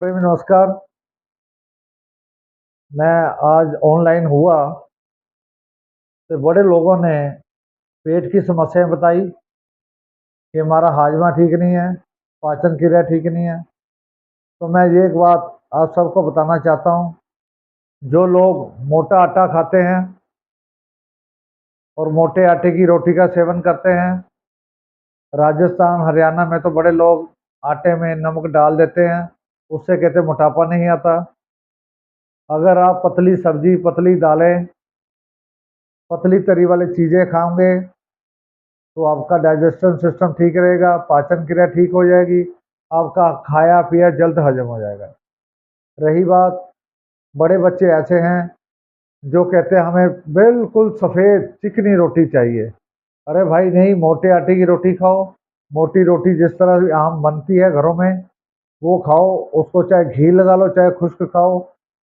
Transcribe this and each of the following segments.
भाई नमस्कार। मैं आज ऑनलाइन हुआ तो बड़े लोगों ने पेट की समस्याएं बताई कि हमारा हाजमा ठीक नहीं है, पाचन क्रिया ठीक नहीं है। तो मैं ये एक बात आप सबको बताना चाहता हूँ। जो लोग मोटा आटा खाते हैं और मोटे आटे की रोटी का सेवन करते हैं, राजस्थान हरियाणा में तो बड़े लोग आटे में नमक डाल देते हैं, उससे कहते मोटापा नहीं आता। अगर आप पतली सब्जी, पतली दालें, पतली तरी वाली चीज़ें खाओगे तो आपका डाइजेशन सिस्टम ठीक रहेगा, पाचन क्रिया ठीक हो जाएगी, आपका खाया पिया जल्द हजम हो जाएगा। रही बात, बड़े बच्चे ऐसे हैं जो कहते हैं हमें बिल्कुल सफ़ेद चिकनी रोटी चाहिए। अरे भाई नहीं, मोटे आटे की रोटी खाओ। मोटी रोटी जिस तरह से आम बनती है घरों में वो खाओ। उसको चाहे घी लगा लो चाहे खुश्क खाओ।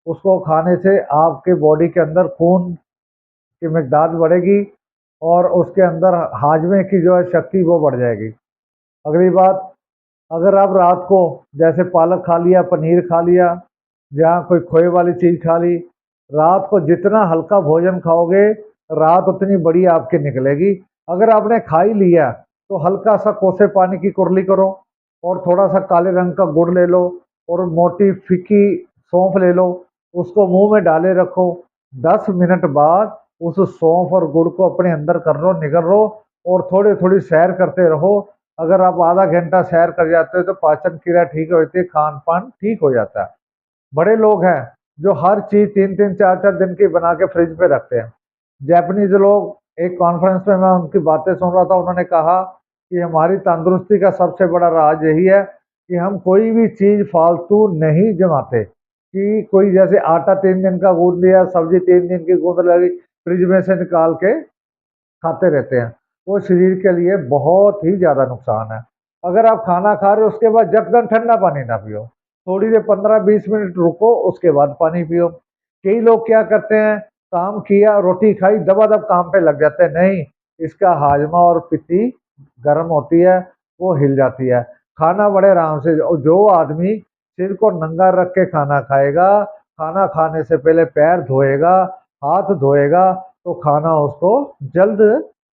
उसको खाने से आपके बॉडी के अंदर खून की मिकदार बढ़ेगी और उसके अंदर हाजमे की जो है शक्ति वो बढ़ जाएगी। अगली बात, अगर आप रात को जैसे पालक खा लिया, पनीर खा लिया, या कोई खोए वाली चीज़ खा ली, रात को जितना हल्का भोजन खाओगे रात उतनी बड़ी आपकी निकलेगी। अगर आपने खा ही लिया तो हल्का सा कोसे पानी की कुरली करो और थोड़ा सा काले रंग का गुड़ ले लो और मोटी फीकी सौंफ ले लो, उसको मुंह में डाले रखो। 10 मिनट बाद उस सौंफ और गुड़ को अपने अंदर कर लो, निगल लो और थोड़ी थोड़ी सैर करते रहो। अगर आप आधा घंटा सैर कर जाते हो तो पाचन क्रिया ठीक होती है, खान पान ठीक हो जाता है। बड़े लोग हैं जो हर चीज 3-3 4-4 दिन की बना के फ्रिज पे रखते हैं। जापानीज लोग, एक कॉन्फ्रेंस में मैं उनकी बातें सुन रहा था, उन्होंने कहा कि हमारी तंदुरुस्ती का सबसे बड़ा राज यही है कि हम कोई भी चीज फालतू नहीं जमाते। कि कोई जैसे आटा 3 दिन का गूंद लिया, सब्जी 3 दिन की गूंद लगी, फ्रिज में से निकाल के खाते रहते हैं। वो शरीर के लिए बहुत ही ज़्यादा नुकसान है। अगर आप खाना खा रहे हो उसके बाद यकदम ठंडा पानी ना पियो, थोड़ी देर 15-20 मिनट रुको उसके बाद पानी पियो। कई लोग क्या करते हैं, काम किया, रोटी खाई, दबा-दब काम पे लग जाते हैं। नहीं, इसका हाजमा और पित्ती गर्म होती है, वो हिल जाती है। खाना बड़े आराम से, जो आदमी सिर को नंगा रख के खाना खाएगा, खाना खाने से पहले पैर धोएगा, हाथ धोएगा, तो खाना उसको जल्द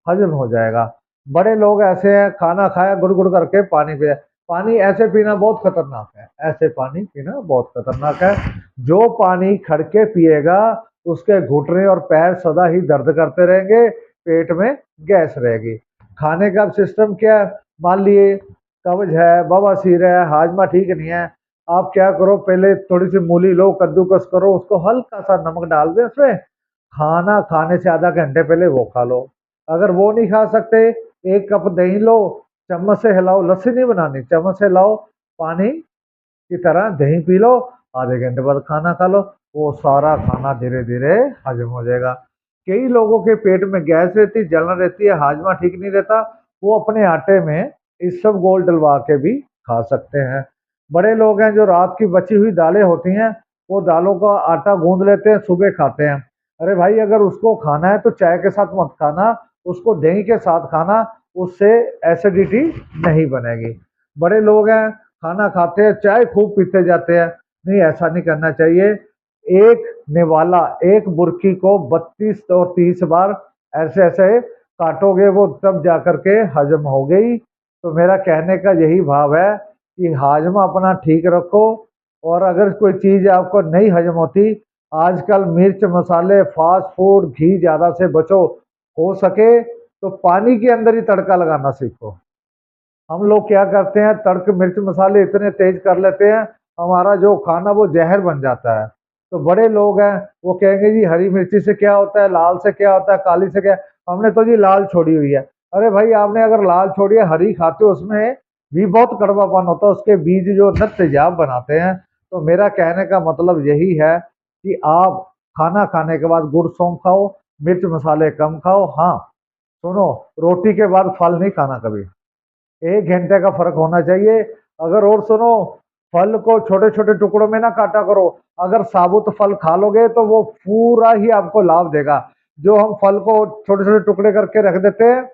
हजम हो जाएगा। बड़े लोग ऐसे हैं, खाना खाया गुड़-गुड़ करके पानी पिया। पानी ऐसे पीना बहुत खतरनाक है, ऐसे पानी पीना बहुत खतरनाक है। जो पानी खड़ के पिएगा उसके घुटने और पैर सदा ही दर्द करते रहेंगे, पेट में गैस रहेगी। खाने का सिस्टम क्या है, मान लिए कब्ज है, बवासीर है, हाजमा ठीक नहीं है, आप क्या करो, पहले थोड़ी सी मूली लो, कद्दूकस करो, उसको हल्का सा नमक डाल दें उसमें, खाना खाने से आधा घंटे पहले वो खा लो। अगर वो नहीं खा सकते, 1 कप दही लो, चम्मच से हिलाओ, लस्सी नहीं बनानी, चम्मच से लाओ, पानी की तरह दही पी लो, आधे घंटे बाद खाना खा लो, वो सारा खाना धीरे धीरे हजम हो जाएगा। कई लोगों के पेट में गैस रहती है, जलन रहती है, हाजमा ठीक नहीं रहता, वो अपने आटे में इसबगोल डलवा के भी खा सकते हैं। बड़े लोग हैं जो रात की बची हुई दालें होती हैं, वो दालों का आटा गूंद लेते हैं, सुबह खाते हैं। अरे भाई, अगर उसको खाना है तो चाय के साथ मत खाना, उसको दही के साथ खाना, उससे एसिडिटी नहीं बनेगी। बड़े लोग हैं, खाना खाते हैं चाय खूब पीते जाते हैं, नहीं, ऐसा नहीं करना चाहिए। एक निवाला, एक बुर्की को 32 और 30 बार ऐसे ऐसे काटोगे, वो तब जा कर के हजम हो गई। तो मेरा कहने का यही भाव है कि हाजमा अपना ठीक रखो। और अगर कोई चीज़ आपको नहीं हजम होती, आजकल मिर्च मसाले, फास्ट फूड, घी ज़्यादा से बचो। हो सके तो पानी के अंदर ही तड़का लगाना सीखो। हम लोग क्या करते हैं, तड़क मिर्च मसाले इतने तेज कर लेते हैं, हमारा जो खाना वो जहर बन जाता है। तो बड़े लोग हैं, वो कहेंगे जी हरी मिर्ची से क्या होता है, लाल से क्या होता है, काली से क्या, हमने तो जी लाल छोड़ी हुई है। अरे भाई, आपने अगर लाल छोड़ी है, हरी खाते हो, उसमें भी बहुत कड़वापन होता है, उसके बीज जो नट तेजाब बनाते हैं। तो मेरा कहने का मतलब यही है कि आप खाना खाने के बाद गुड़ सौंफ खाओ, मिर्च मसाले कम खाओ। हाँ सुनो, रोटी के बाद फल नहीं खाना कभी, 1 घंटे का फर्क होना चाहिए। अगर और सुनो, फल को छोटे छोटे टुकड़ों में ना काटा करो। अगर साबुत फल खा लोगे तो वो पूरा ही आपको लाभ देगा। जो हम फल को छोटे छोटे टुकड़े करके रख देते हैं,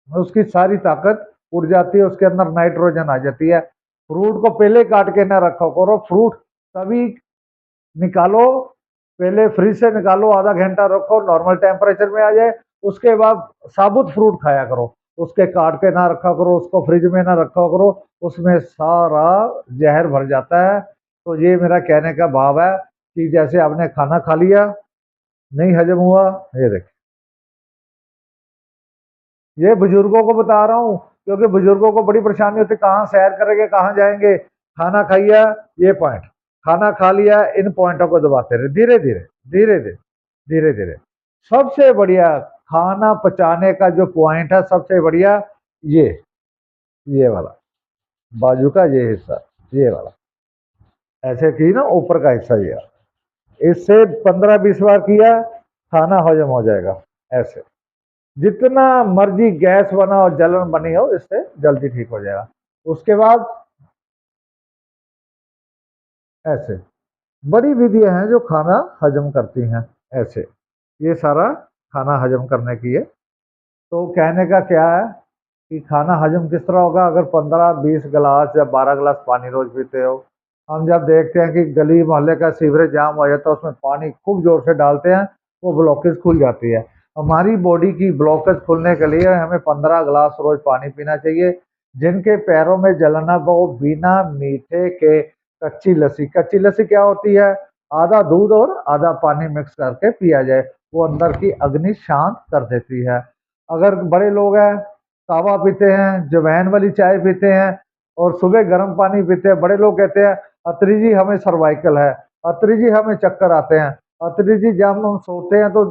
उसकी सारी ताकत उड़ जाती है, उसके अंदर नाइट्रोजन आ जाती है। फ्रूट को पहले काट के ना रखा करो, फ्रूट तभी निकालो, पहले फ्रिज से निकालो, आधा घंटा रखो, नॉर्मल टेम्परेचर में आ जाए, उसके बाद साबुत फ्रूट खाया करो। उसके काट के ना रखा करो, उसको फ्रिज में ना रखा करो, उसमें सारा जहर भर जाता है। तो ये मेरा कहने का भाव है कि जैसे आपने खाना खा लिया, नहीं हजम हुआ, ये देखिए, ये बुजुर्गों को बता रहा हूँ, क्योंकि बुजुर्गों को बड़ी परेशानी होती है, कहाँ सैर करेंगे, कहाँ जाएंगे। खाना खाइया, ये पॉइंट, खाना खा लिया, इन पॉइंटों को दबाते रहे, धीरे धीरे धीरे धीरे धीरे धीरे। सबसे बढ़िया खाना पचाने का जो पॉइंट है, सबसे बढ़िया ये ये वाला बाजू का ये हिस्सा, ये वाला, ऐसे की ना, ऊपर का हिस्सा ये, इससे 15-20 बार किया, खाना हजम हो जाएगा। ऐसे जितना मर्जी गैस बना और जलन बनी हो, इससे जल्दी ठीक हो जाएगा। उसके बाद ऐसे बड़ी विधियां हैं जो खाना हजम करती हैं। ऐसे ये सारा खाना हजम करने की है। तो कहने का क्या है कि खाना हजम किस तरह होगा, अगर 15-20 गिलास या 12 गिलास पानी रोज पीते हो। हम जब देखते हैं कि गली मोहल्ले का सीवरेज जाम हो जाता है, उसमें पानी खूब जोर से डालते हैं, वो ब्लॉकेज खुल जाती है। हमारी बॉडी की ब्लॉकेज खुलने के लिए हमें 15 गिलास रोज पानी पीना चाहिए। जिनके पैरों में जलन है वो बिना मीठे के कच्ची लस्सी, कच्ची लस्सी क्या होती है, आधा दूध और आधा पानी मिक्स करके पिया जाए, वो अंदर की अग्नि शांत कर देती है। अगर बड़े लोग हैं, कावा पीते हैं, जवैन वाली चाय पीते हैं और सुबह गर्म पानी पीते हैं। बड़े लोग कहते हैं अत्री जी हमें सर्वाइकल है, अत्री जी हमें चक्कर आते हैं, अत्री जी जब हम सोते हैं तो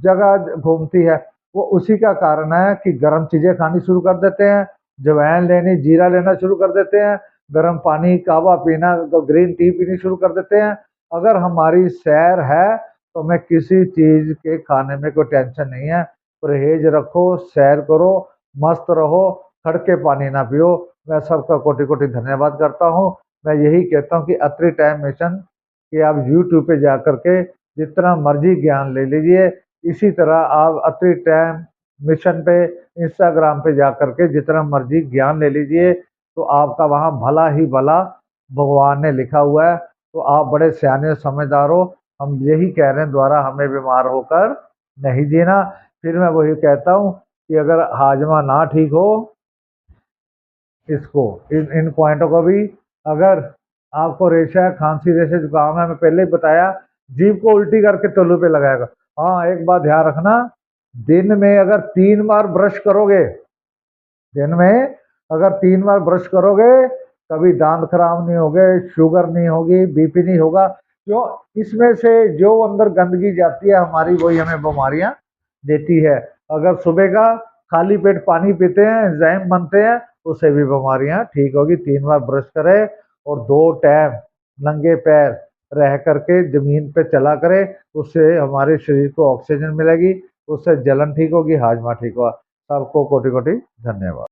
जगह घूमती है। वो उसी का कारण है कि गर्म चीजें खानी शुरू कर देते हैं, जवैन लेनी, जीरा लेना शुरू कर देते हैं, गर्म पानी, कावा पीना, ग्रीन टी पीनी शुरू कर देते हैं। अगर हमारी सैर है तो हमें किसी चीज के खाने में कोई टेंशन नहीं है। परहेज रखो, सैर करो, मस्त रहो, खड़के पानी ना पियो। मैं सबका कोटि कोटि धन्यवाद करता हूँ। मैं यही कहता हूँ कि अत्री टाइम मिशन कि आप यूट्यूब पे जा करके जितना मर्जी ज्ञान ले लीजिए। इसी तरह आप अत्री टाइम मिशन पे इंस्टाग्राम पे जा करके जितना मर्जी ज्ञान ले लीजिए, तो आपका वहाँ भला ही भला भगवान ने लिखा हुआ है। तो आप बड़े सियाने समझदार हो। हम यही कह रहे हैं, द्वारा हमें बीमार होकर नहीं जीना। फिर मैं वही कहता हूँ कि अगर हाजमा ना ठीक हो, इसको इन इन पॉइंटों को भी, अगर आपको रेशा है, खांसी, रेशे, जुकाम है, मैं पहले ही बताया, जीभ को उल्टी करके तल्लू पे लगाएगा। हाँ, एक बात ध्यान रखना, दिन में अगर 3 बार ब्रश करोगे, दिन में अगर 3 बार ब्रश करोगे, कभी दांत खराब नहीं होगे, शुगर नहीं होगी, बीपी नहीं होगा। क्यों? इसमें से जो अंदर गंदगी जाती है हमारी, वही हमें बीमारियां देती है। अगर सुबह का खाली पेट पानी पीते हैं, एंजाइम बनते हैं, उससे भी बीमारियां ठीक होगी। 3 बार ब्रश करें और 2 टाइम नंगे पैर रह करके जमीन पे चला करें, उससे हमारे शरीर को ऑक्सीजन मिलेगी, उससे जलन ठीक होगी, हाजमा ठीक होगा। सबको कोटि कोटि धन्यवाद।